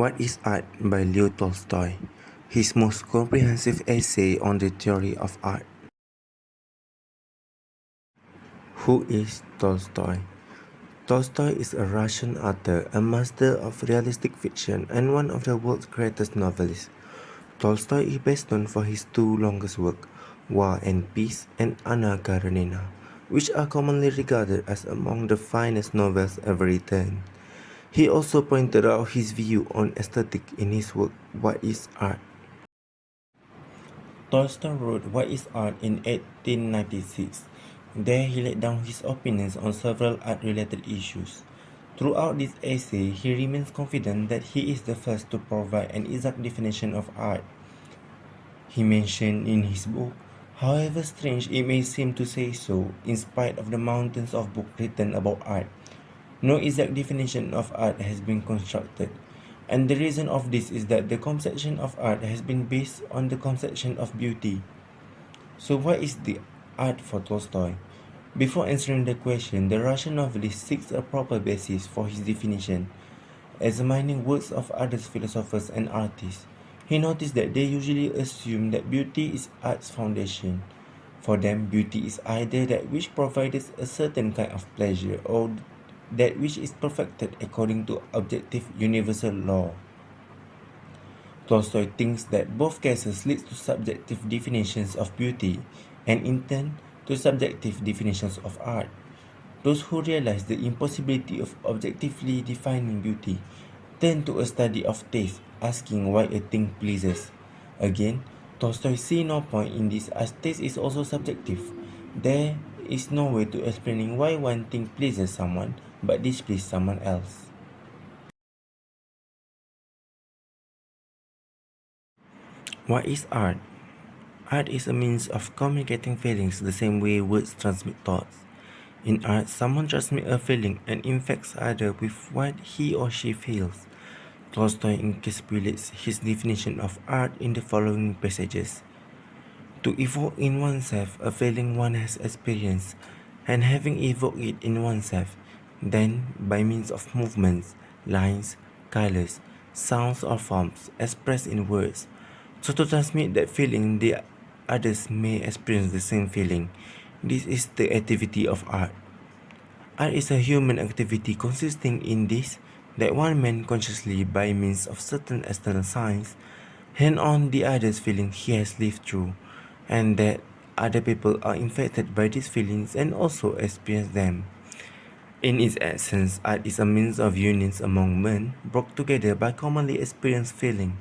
What is Art by Leo Tolstoy, his most comprehensive essay on the theory of art. Who is Tolstoy? Tolstoy is a Russian author, a master of realistic fiction, and one of the world's greatest novelists. Tolstoy is best known for his two longest works, War and Peace and Anna Karenina, which are commonly regarded as among the finest novels ever written. He also pointed out his view on aesthetic in his work, What is Art? Tolstoy wrote What is Art in 1896. There he laid down his opinions on several art-related issues. Throughout this essay, he remains confident that he is the first to provide an exact definition of art. He mentioned in his book, however strange it may seem to say so, in spite of the mountains of books written about art, no exact definition of art has been constructed. And the reason of this is that the conception of art has been based on the conception of beauty. So what is the art for Tolstoy? Before answering the question, the Russian novelist seeks a proper basis for his definition. Examining works of other philosophers and artists, he noticed that they usually assume that beauty is art's foundation. For them, beauty is either that which provides a certain kind of pleasure or that which is perfected according to objective universal law. Tolstoy thinks that both cases lead to subjective definitions of beauty and in turn to subjective definitions of art. Those who realize the impossibility of objectively defining beauty turn to a study of taste, asking why a thing pleases. Again, Tolstoy sees no point in this as taste is also subjective. There is no way to explaining why one thing pleases someone but displeases someone else. What is art? Art is a means of communicating feelings the same way words transmit thoughts. In art, someone transmits a feeling and infects others with what he or she feels. Tolstoy encapsulates his definition of art in the following passages. To evoke in oneself a feeling one has experienced, and having evoked it in oneself, then, by means of movements, lines, colors, sounds or forms expressed in words, so to transmit that feeling the others may experience the same feeling. This is the activity of art. Art is a human activity consisting in this, that one man consciously, by means of certain external signs, hand on the other's feelings he has lived through, and that other people are infected by these feelings and also experience them. In its essence, art is a means of unions among men brought together by commonly experienced feeling.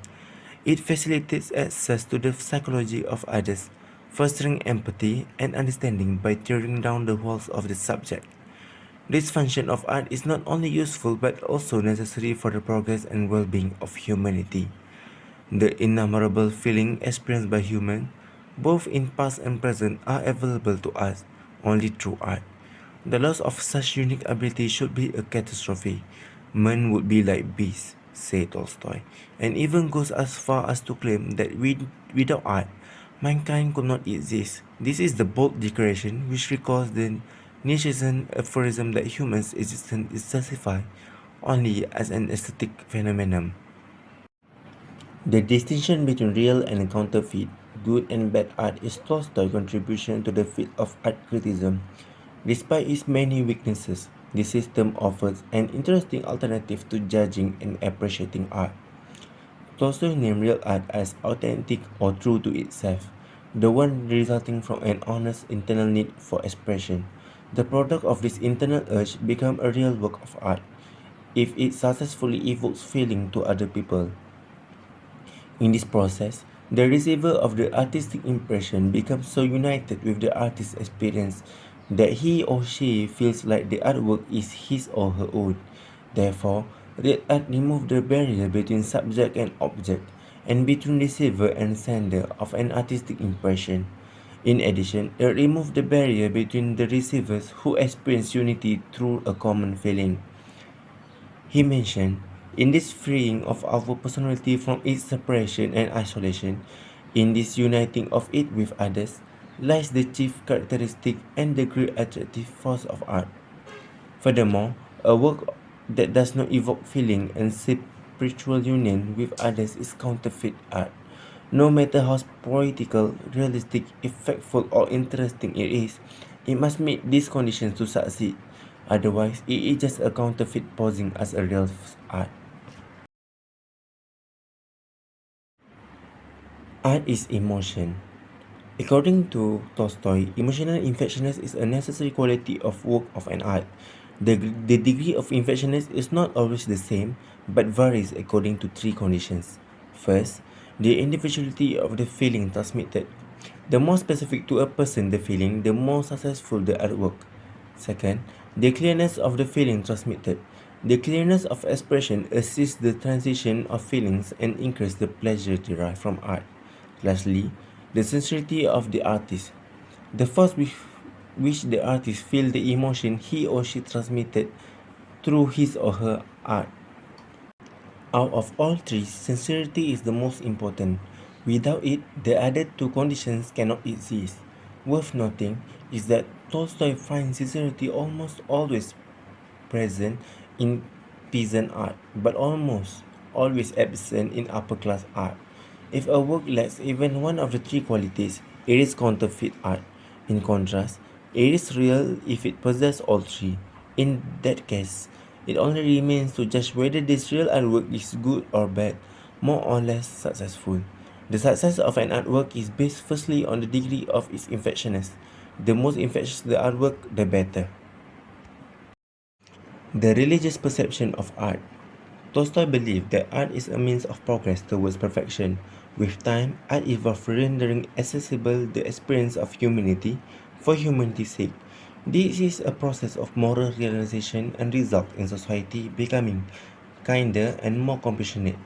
It facilitates access to the psychology of others, fostering empathy and understanding by tearing down the walls of the subject. This function of art is not only useful but also necessary for the progress and well-being of humanity. The innumerable feelings experienced by humans, both in past and present, are available to us only through art. The loss of such unique ability should be a catastrophe. Men would be like beasts, said Tolstoy, and even goes as far as to claim that without art, mankind could not exist. This is the bold declaration which recalls the Nietzschean aphorism that humans' existence is justified only as an aesthetic phenomenon. The distinction between real and counterfeit, good and bad art is Tolstoy's contribution to the field of art criticism. Despite its many weaknesses, this system offers an interesting alternative to judging and appreciating art. Tolstoy named real art as authentic or true to itself, the one resulting from an honest internal need for expression. The product of this internal urge becomes a real work of art if it successfully evokes feeling to other people. In this process, the receiver of the artistic impression becomes so united with the artist's experience that he or she feels like the artwork is his or her own. Therefore, real art removes the barrier between subject and object, and between receiver and sender of an artistic impression. In addition, it removes the barrier between the receivers who experience unity through a common feeling. He mentioned, in this freeing of our personality from its separation and isolation, in this uniting of it with others, lies the chief characteristic and the great attractive force of art. Furthermore, a work that does not evoke feeling and spiritual union with others is counterfeit art. No matter how poetical, realistic, effectful, or interesting it is, it must meet these conditions to succeed. Otherwise, it is just a counterfeit posing as a real art. Art is emotion. According to Tolstoy, emotional infectiousness is a necessary quality of work of an art. The degree of infectiousness is not always the same, but varies according to three conditions. First, the individuality of the feeling transmitted. The more specific to a person the feeling, the more successful the artwork. Second, the clearness of the feeling transmitted. The clearness of expression assists the transition of feelings and increases the pleasure derived from art. Lastly, the sincerity of the artist. The force with which the artist feels the emotion he or she transmitted through his or her art. Out of all three, sincerity is the most important. Without it, the other two conditions cannot exist. Worth noting is that Tolstoy finds sincerity almost always present in peasant art, but almost always absent in upper class art. If a work lacks even one of the three qualities, it is counterfeit art. In contrast, it is real if it possesses all three. In that case, it only remains to judge whether this real artwork is good or bad, more or less successful. The success of an artwork is based firstly on the degree of its infectiousness. The most infectious the artwork, the better. The religious perception of art. Tolstoy believed that art is a means of progress towards perfection. With time, art evolved, rendering accessible the experience of humanity for humanity's sake. This is a process of moral realization and results in society becoming kinder and more compassionate.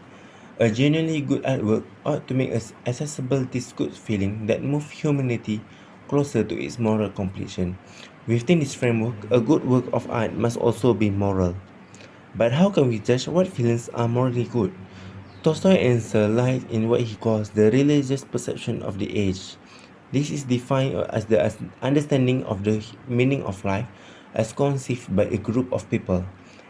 A genuinely good artwork ought to make us accessible this good feeling that moves humanity closer to its moral completion. Within this framework, a good work of art must also be moral. But how can we judge what feelings are morally good? Tolstoy's answer lies in what he calls the religious perception of the age. This is defined as the understanding of the meaning of life as conceived by a group of people.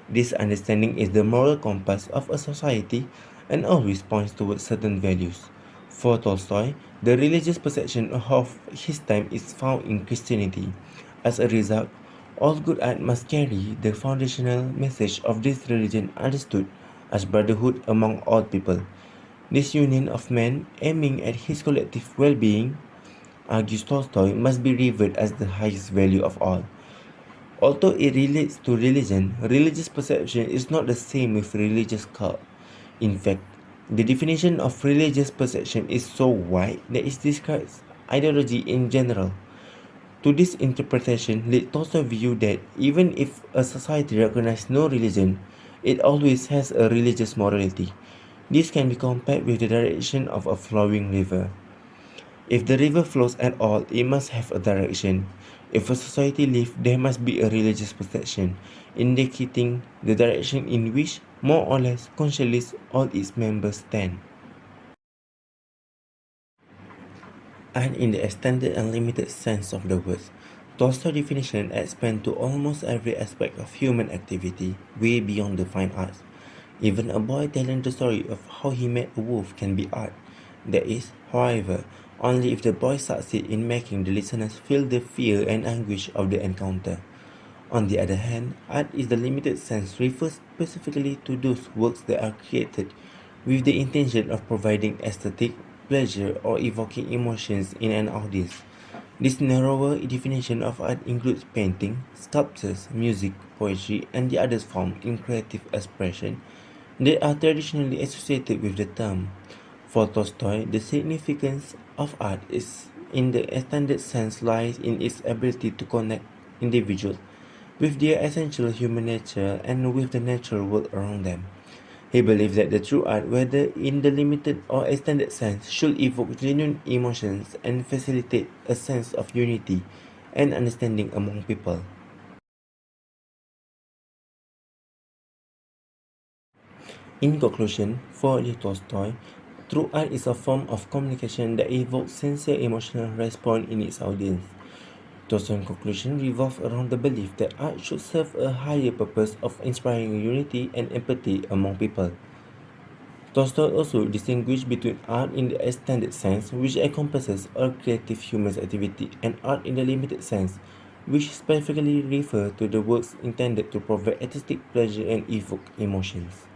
This understanding is the moral compass of a society and always points towards certain values. For Tolstoy, the religious perception of his time is found in Christianity. As a result, all good art must carry the foundational message of this religion understood as brotherhood among all people. This union of man aiming at his collective well-being, argues Tolstoy, must be revered as the highest value of all. Although it relates to religion, religious perception is not the same with religious cult. In fact, the definition of religious perception is so wide that it describes ideology in general. To this interpretation lead Tolstoy view that even if a society recognizes no religion, it always has a religious morality. This can be compared with the direction of a flowing river. If the river flows at all, it must have a direction. If a society lives, there must be a religious perception, indicating the direction in which, more or less consciously, all its members stand. And in the extended and limited sense of the word, Tolstoy's definition expands to almost every aspect of human activity, way beyond the fine arts. Even a boy telling the story of how he met a wolf can be art. That is, however, only if the boy succeeds in making the listeners feel the fear and anguish of the encounter. On the other hand, art in the limited sense refers specifically to those works that are created with the intention of providing aesthetic pleasure or evoking emotions in an audience. This narrower definition of art includes painting, sculptures, music, poetry, and the other forms in creative expression that are traditionally associated with the term. For Tolstoy, the significance of art is in the extended sense lies in its ability to connect individuals with their essential human nature and with the natural world around them. He believes that the true art, whether in the limited or extended sense, should evoke genuine emotions and facilitate a sense of unity and understanding among people. In conclusion, for Leo Tolstoy, true art is a form of communication that evokes sincere emotional response in its audience. Tolstoy's conclusion revolves around the belief that art should serve a higher purpose of inspiring unity and empathy among people. Tolstoy also distinguished between art in the extended sense, which encompasses all creative human activity, and art in the limited sense, which specifically refers to the works intended to provide artistic pleasure and evoke emotions.